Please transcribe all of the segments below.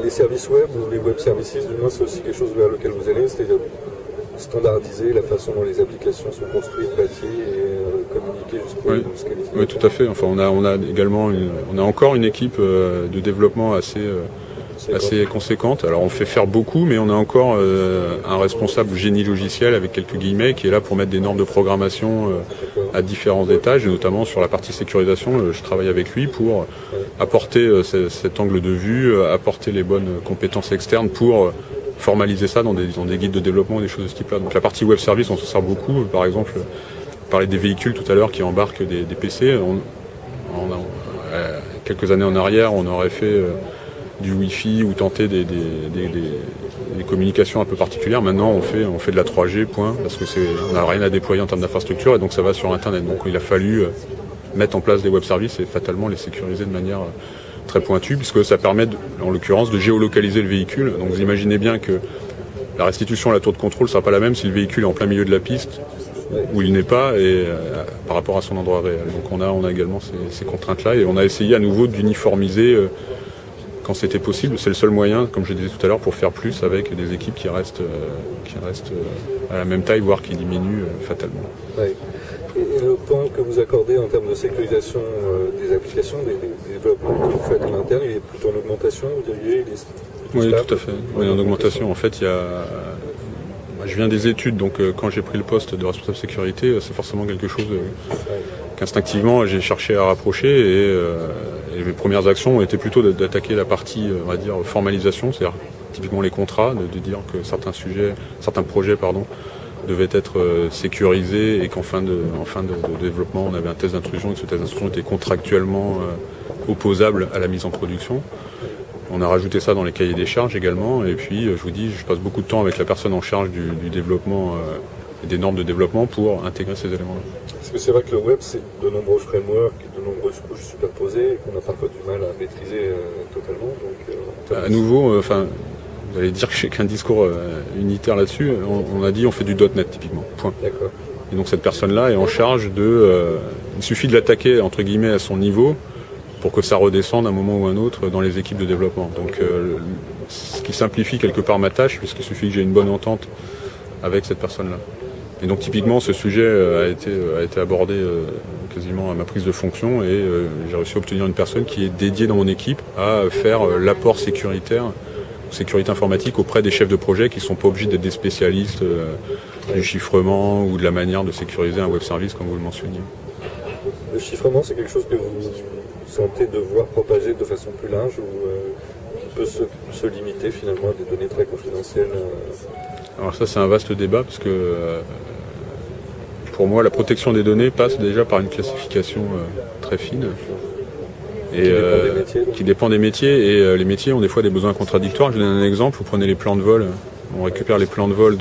Les services web ou les web services, du moins, c'est aussi quelque chose vers lequel vous allez, c'est-à-dire standardiser la façon dont les applications sont construites, bâties et communiquer jusqu'au industrialisation. Oui, tout à fait. Enfin, on a également on a encore une équipe de développement assez conséquente. Alors on fait faire beaucoup, mais on a encore un responsable génie logiciel avec quelques guillemets qui est là pour mettre des normes de programmation à différents étages, et notamment sur la partie sécurisation. Je travaille avec lui pour apporter cet angle de vue, apporter les bonnes compétences externes pour formaliser ça dans des guides de développement, des choses de ce type-là. Donc la partie web service, on s'en sert beaucoup. Par exemple, on parlait des véhicules tout à l'heure qui embarquent des PC. Quelques années en arrière, on aurait fait du Wi-Fi ou tenter des communications un peu particulières. Maintenant, on fait de la 3G, point, parce que on n'a rien à déployer en termes d'infrastructure, et donc ça va sur Internet. Donc il a fallu mettre en place des web services et fatalement les sécuriser de manière très pointue, puisque ça permet, en l'occurrence, de géolocaliser le véhicule. Donc vous imaginez bien que la restitution à la tour de contrôle ne sera pas la même si le véhicule est en plein milieu de la piste, où il n'est pas, et par rapport à son endroit réel. Donc on a également ces contraintes-là, et on a essayé à nouveau d'uniformiser quand c'était possible. C'est le seul moyen, comme je disais tout à l'heure, pour faire plus avec des équipes qui restent à la même taille, voire qui diminuent fatalement. Ouais. Et le point que vous accordez en termes de sécurisation des applications, des développements que vous faites en interne, il est plutôt en augmentation, vous diriez? Oui, tout à fait. Oui, en augmentation. En fait, je viens des études, donc quand j'ai pris le poste de responsable sécurité, c'est forcément quelque chose qu'instinctivement j'ai cherché à rapprocher, et mes premières actions ont été plutôt d'attaquer la partie, on va dire, formalisation, c'est-à-dire typiquement les contrats, de dire que certains projets devaient être sécurisés, et qu'en fin de développement, on avait un test d'intrusion, et que ce test d'intrusion était contractuellement opposable à la mise en production. On a rajouté ça dans les cahiers des charges également, et puis je vous dis, je passe beaucoup de temps avec la personne en charge du développement et des normes de développement pour intégrer ces éléments-là. Parce que c'est vrai que le web, c'est de nombreux frameworks, de nombreuses couches superposées, et qu'on a parfois du mal à maîtriser totalement. Donc, à nouveau, vous allez dire que j'ai qu'un discours unitaire là-dessus. On a dit on fait du .NET typiquement. Point. D'accord. Et donc cette personne-là est en charge il suffit de l'attaquer entre guillemets à son niveau pour que ça redescende à un moment ou un autre dans les équipes de développement. Donc ce qui simplifie quelque part ma tâche, puisqu'il suffit que j'ai une bonne entente avec cette personne-là. Et donc typiquement ce sujet a été abordé quasiment à ma prise de fonction, et j'ai réussi à obtenir une personne qui est dédiée dans mon équipe à faire l'apport sécurité informatique auprès des chefs de projet qui ne sont pas obligés d'être des spécialistes du chiffrement ou de la manière de sécuriser un web service comme vous le mentionniez. Le chiffrement, c'est quelque chose que vous sentez devoir propager de façon plus large, ou qui peut se limiter finalement à des données très confidentielles? Alors ça, c'est un vaste débat, parce que pour moi la protection des données passe déjà par une classification très fine, et qui dépend des métiers, et les métiers ont des fois des besoins contradictoires. Je donne un exemple, vous prenez les plans de vol, on récupère les plans de vol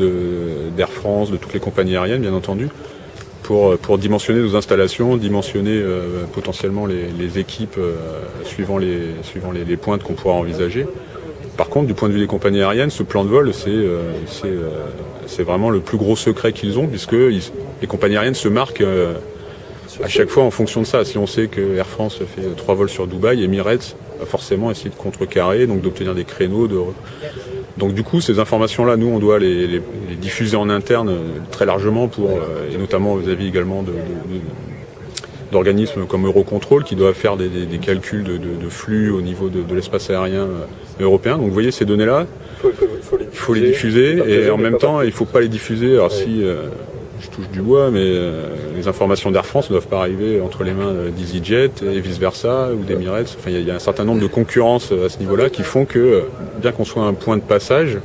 d'Air France, de toutes les compagnies aériennes bien entendu, pour dimensionner nos installations, dimensionner potentiellement les équipes suivant les pointes qu'on pourra envisager. Par contre, du point de vue des compagnies aériennes, ce plan de vol, c'est vraiment le plus gros secret qu'ils ont, puisque les compagnies aériennes se marquent à chaque fois en fonction de ça. Si on sait que Air France fait 3 vols sur Dubaï, Emirates va forcément essayer de contrecarrer, donc d'obtenir des créneaux. Donc du coup, ces informations-là, nous, on doit les diffuser en interne très largement, et notamment vis-à-vis également d'organismes comme Eurocontrol qui doivent faire des calculs de flux au niveau de l'espace aérien européen. Donc vous voyez, ces données-là, il faut les diffuser, et en même temps, il ne faut pas les diffuser. Alors si je touche du bois, mais les informations d'Air France ne doivent pas arriver entre les mains d'EasyJet et vice-versa, ou d'Emirates. Enfin, il y a un certain nombre de concurrences à ce niveau-là qui font que, bien qu'on soit un point de passage,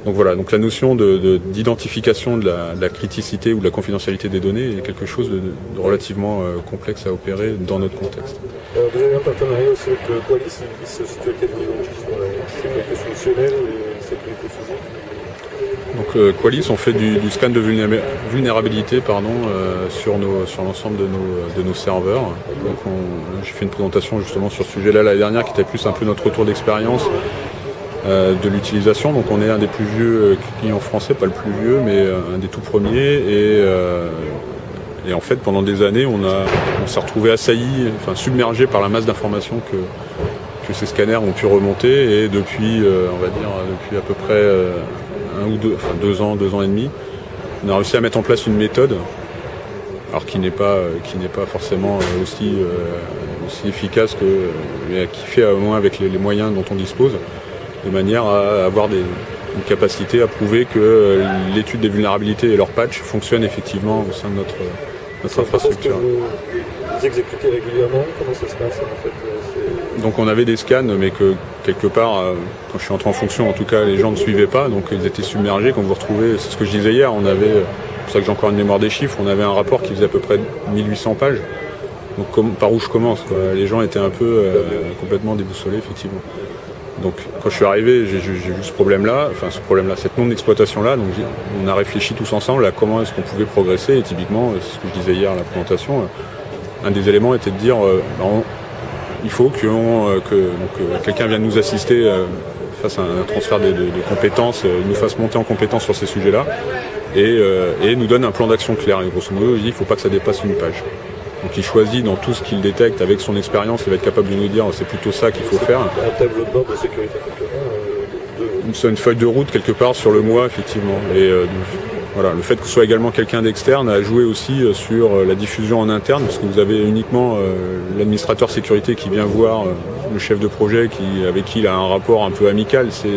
donc voilà, donc la notion d'identification de la criticité ou de la confidentialité des données est quelque chose de relativement complexe à opérer dans notre contexte. Vous avez un partenariat aussi avec Qualys, il se situe à quel niveau? C'est quelque fonctionnel ou sécurité physique? Donc Qualys, on fait du scan de vulnérabilité sur l'ensemble de nos serveurs. Donc j'ai fait une présentation justement sur ce sujet-là l'année dernière, qui était plus un peu notre retour d'expérience de l'utilisation. Donc on est un des plus vieux clients français, pas le plus vieux, mais un des tout premiers. Et en fait, pendant des années, on s'est retrouvé assailli, submergé par la masse d'informations que que ces scanners ont pu remonter et depuis, on va dire, depuis à peu près 2 ans et demi, on a réussi à mettre en place une méthode, alors qui n'est pas forcément aussi efficace mais qui fait au moins avec les moyens dont on dispose, de manière à avoir une capacité à prouver que l'étude des vulnérabilités et leurs patchs fonctionnent effectivement au sein de notre infrastructure. Vous exécutez régulièrement? Comment ça se passe en fait? Donc on avait des scans, mais que quelque part, quand je suis entré en fonction, en tout cas, les gens ne suivaient pas, donc ils étaient submergés. Quand vous retrouvez, c'est ce que je disais hier, c'est pour ça que j'ai encore une mémoire des chiffres, on avait un rapport qui faisait à peu près 1800 pages. Donc par où je commence, quoi. Les gens étaient un peu complètement déboussolés, effectivement. Donc quand je suis arrivé, j'ai vu ce problème-là, cette non-exploitation-là, donc on a réfléchi tous ensemble à comment est-ce qu'on pouvait progresser, et typiquement, c'est ce que je disais hier à la présentation, un des éléments était de dire il faut que quelqu'un vienne nous assister face à un transfert de compétences, nous fasse monter en compétences sur ces sujets-là, et nous donne un plan d'action clair. Et grosso modo, il dit il ne faut pas que ça dépasse une page. Donc il choisit dans tout ce qu'il détecte avec son expérience, il va être capable de nous dire c'est plutôt ça qu'il faut faire. Un tableau de bord de sécurité c'est une feuille de route quelque part sur le mois, effectivement. Et voilà, le fait que ce soit également quelqu'un d'externe a joué aussi sur la diffusion en interne, parce que vous avez uniquement l'administrateur sécurité qui vient voir le chef de projet avec qui il a un rapport un peu amical. Si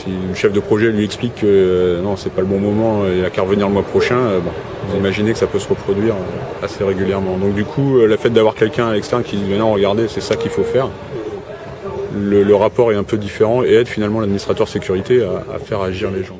le chef de projet lui explique que non, c'est pas le bon moment, il n'a qu'à revenir le mois prochain, vous imaginez que ça peut se reproduire assez régulièrement. Donc du coup, le fait d'avoir quelqu'un à l'externe qui dit non, regardez, c'est ça qu'il faut faire, le rapport est un peu différent et aide finalement l'administrateur sécurité à faire agir les gens.